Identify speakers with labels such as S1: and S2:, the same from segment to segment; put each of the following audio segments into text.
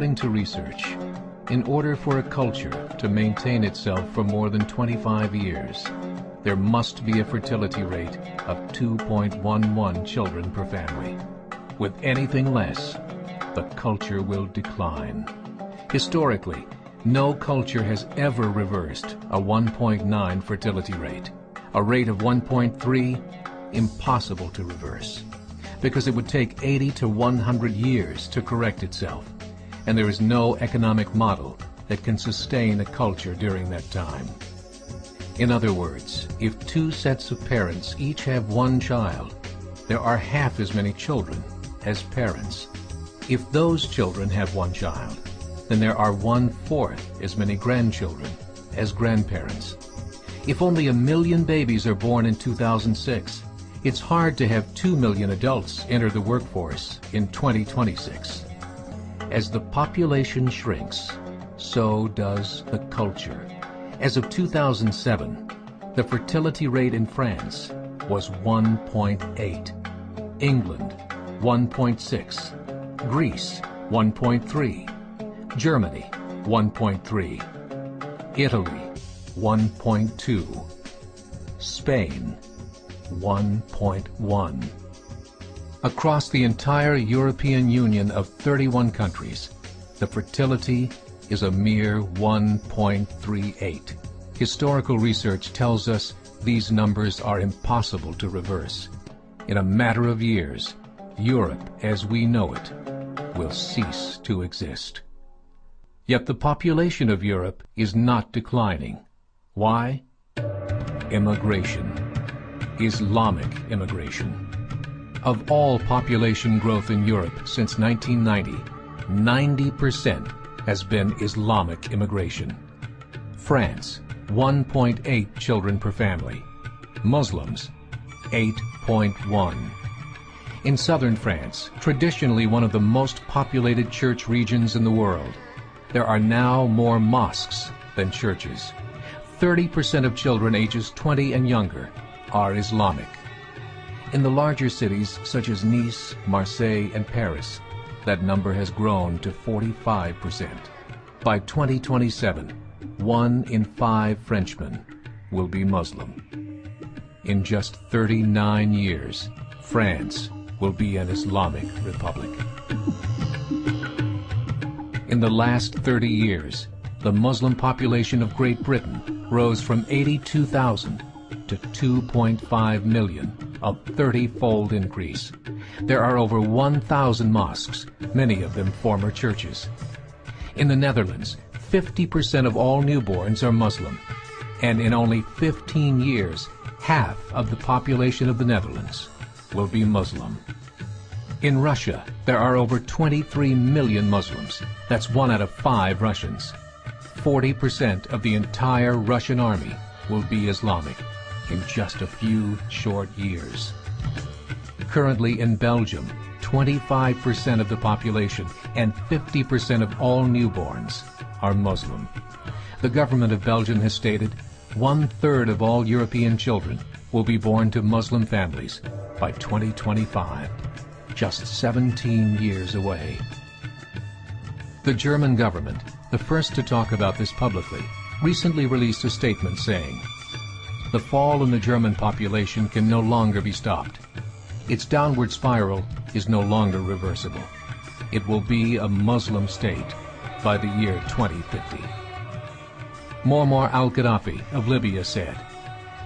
S1: According to research, in order for a culture to maintain itself for more than 25 years, there must be a fertility rate of 2.11 children per family. With anything less, the culture will decline. Historically, no culture has ever reversed a 1.9 fertility rate. A rate of 1.3, impossible to reverse, because it would take 80 to 100 years to correct itself, and there is no economic model that can sustain a culture during that time. In other words, if two sets of parents each have one child, there are half as many children as parents. If those children have one child, then there are 1/4 as many grandchildren as grandparents. If only 1 million babies are born in 2006, it's hard to have 2 million adults enter the workforce in 2026. As the population shrinks, so does the culture. As of 2007, the fertility rate in France was 1.8, England 1.6, Greece 1.3, Germany 1.3, Italy 1.2, Spain 1.1. Across the entire European Union of 31 countries, the fertility is a mere 1.38. Historical research tells us these numbers are impossible to reverse. In a matter of years, Europe as we know it will cease to exist. Yet the population of Europe is not declining. Why? Immigration. Islamic immigration. Of all population growth in Europe since 1990, 90% has been Islamic immigration. France, 1.8 children per family. Muslims, 8.1. In southern France, traditionally one of the most populated church regions in the world, there are now more mosques than churches. 30% of children ages 20 and younger are Islamic. In the larger cities such as Nice, Marseille, and Paris, that number has grown to 45%. By 2027, 1 in 5 Frenchmen will be Muslim. In just 39 years, France will be an Islamic republic. In the last 30 years, the Muslim population of Great Britain rose from 82,000 to 2.5 million, a 30-fold increase. There are over 1,000 mosques, many of them former churches. In the Netherlands, 50% of all newborns are Muslim, and in only 15 years, half of the population of the Netherlands will be Muslim. In Russia, there are over 23 million Muslims. That's 1 out of 5 Russians. 40% of the entire Russian army will be Islamic in just a few short years. Currently in Belgium, 25% of the population and 50% of all newborns are Muslim. The government of Belgium has stated 1/3 of all European children will be born to Muslim families by 2025, just 17 years away. The German government, the first to talk about this publicly, recently released a statement saying, "The fall in the German population can no longer be stopped. Its downward spiral is no longer reversible. It will be a Muslim state by the year 2050. Muammar al-Gaddafi of Libya said,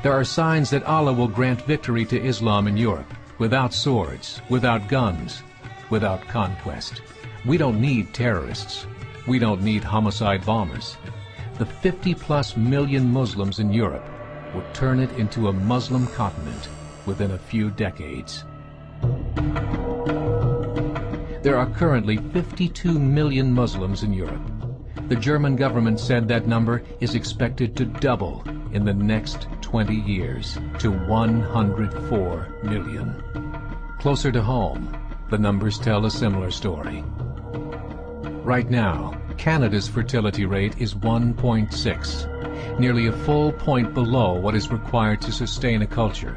S1: "There are signs that Allah will grant victory to Islam in Europe, without swords, without guns, without conquest. We don't need terrorists. We don't need homicide bombers. The 50+ million Muslims in Europe will turn it into a Muslim continent within a few decades." There are currently 52 million Muslims in Europe. The German government said that number is expected to double in the next 20 years to 104 million. Closer to home, the numbers tell a similar story. Right now, Canada's fertility rate is 1.6, nearly a full point below what is required to sustain a culture.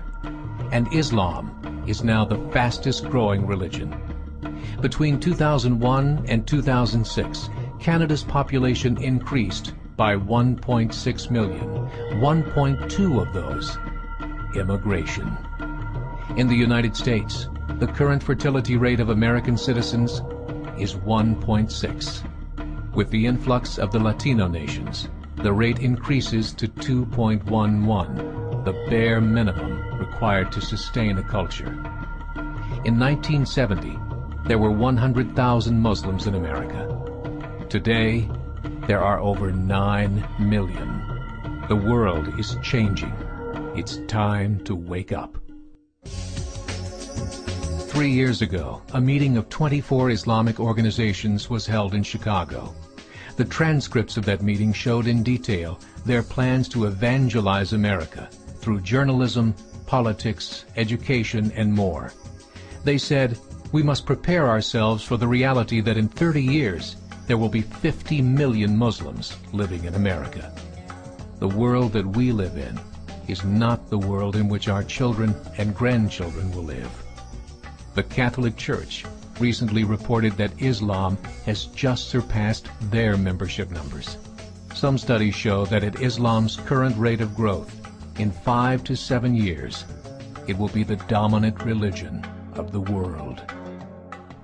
S1: And Islam is now the fastest growing religion. Between 2001 and 2006, Canada's population increased by 1.6 million, 1.2 of those immigration. In the United States, the current fertility rate of American citizens is 1.6. With the influx of the Latino nations, the rate increases to 2.11, the bare minimum required to sustain a culture. In 1970, there were 100,000 Muslims in America. Today, there are over 9 million. The world is changing. It's time to wake up. 3 years ago, a meeting of 24 Islamic organizations was held in Chicago. The transcripts of that meeting showed in detail their plans to evangelize America through journalism, politics, education, and more. They said, we must prepare ourselves for the reality that in 30 years, there will be 50 million Muslims living in America. The world that we live in is not the world in which our children and grandchildren will live. The Catholic Church recently reported that Islam has just surpassed their membership numbers. Some studies show that at Islam's current rate of growth, in 5 to 7 years, it will be the dominant religion of the world.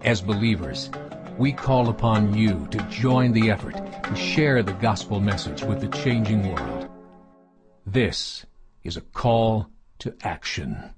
S1: As believers, we call upon you to join the effort to share the gospel message with the changing world. This is a call to action.